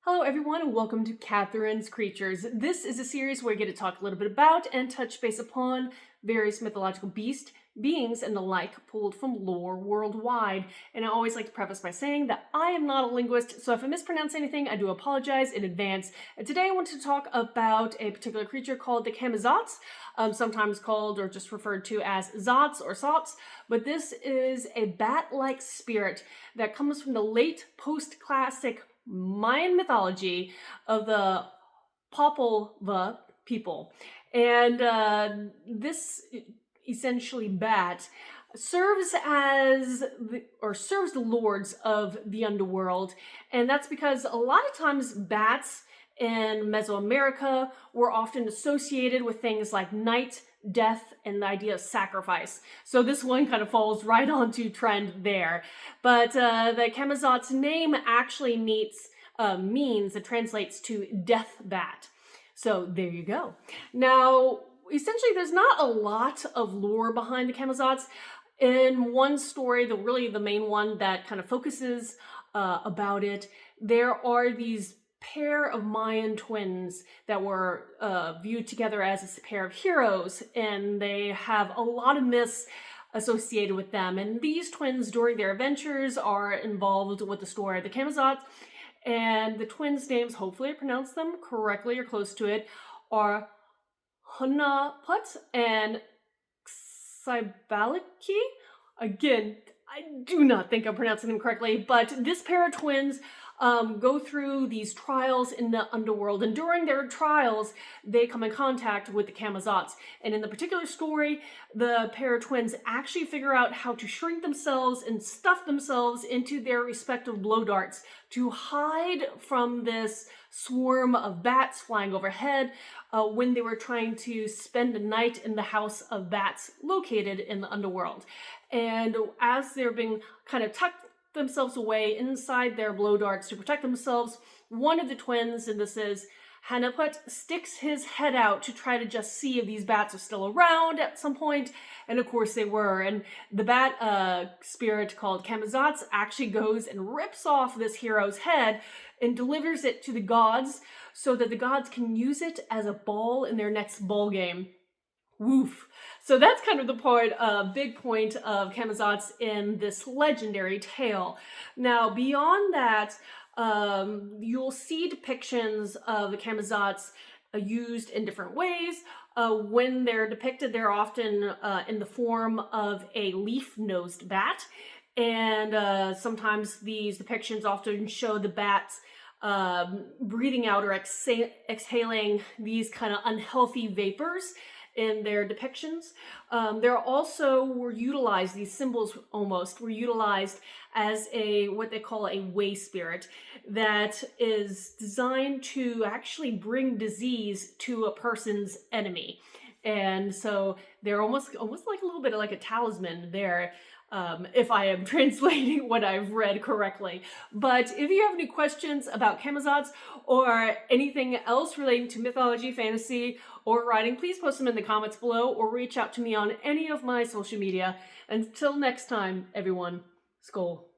Hello everyone and welcome to Katharine's Creatures. This is a series where I get to talk a little bit about and touch base upon various mythological beings and the like pulled from lore worldwide. And I always like to preface by saying that I am not a linguist, so if I mispronounce anything, I do apologize in advance. And today I want to talk about a particular creature called the Camazotz, sometimes called or just referred to as Zotz or Sots, but this is a bat-like spirit that comes from the late post-classic Mayan mythology of the Popol Vuh people. And this essentially bat serves serves the lords of the underworld. And that's because a lot of times bats in Mesoamerica were often associated with things like night, death, and the idea of sacrifice. So this one kind of falls right onto trend there. But the Camazotz name actually means, it translates to death bat. So there you go. Now, essentially, there's not a lot of lore behind the Camazotz. In one story, the main one that kind of focuses about it, there are these pair of Mayan twins that were viewed together as a pair of heroes, and they have a lot of myths associated with them. And these twins, during their adventures, are involved with the story of the Camazotz. And the twins' names, hopefully I pronounced them correctly or close to it, are Hunaput and Xibaliki. Again, I do not think I'm pronouncing them correctly, but this pair of twins go through these trials in the underworld, and during their trials, they come in contact with the Camazotz. And in the particular story, the pair of twins actually figure out how to shrink themselves and stuff themselves into their respective blow darts to hide from this swarm of bats flying overhead when they were trying to spend a night in the house of bats located in the underworld. And as they're being kind of tucked themselves away inside their blow darts to protect themselves, one of the twins, and this is Hunaput, sticks his head out to try to just see if these bats are still around at some point, and of course they were. And the bat spirit called Camazotz actually goes and rips off this hero's head and delivers it to the gods so that the gods can use it as a ball in their next ball game. Woof. So that's kind of the big point of Camazotz in this legendary tale. Now, beyond that, you'll see depictions of the Camazotz used in different ways. When they're depicted, they're often in the form of a leaf-nosed bat. And sometimes these depictions often show the bats breathing out or exhaling these kind of unhealthy vapors in their depictions. These symbols were utilized as what they call a way spirit that is designed to actually bring disease to a person's enemy. And so they're almost like a little bit like a talisman there, if I am translating what I've read correctly. But if you have any questions about Camazotz or anything else relating to mythology, fantasy, or writing, please post them in the comments below or reach out to me on any of my social media. Until next time, everyone, Skål.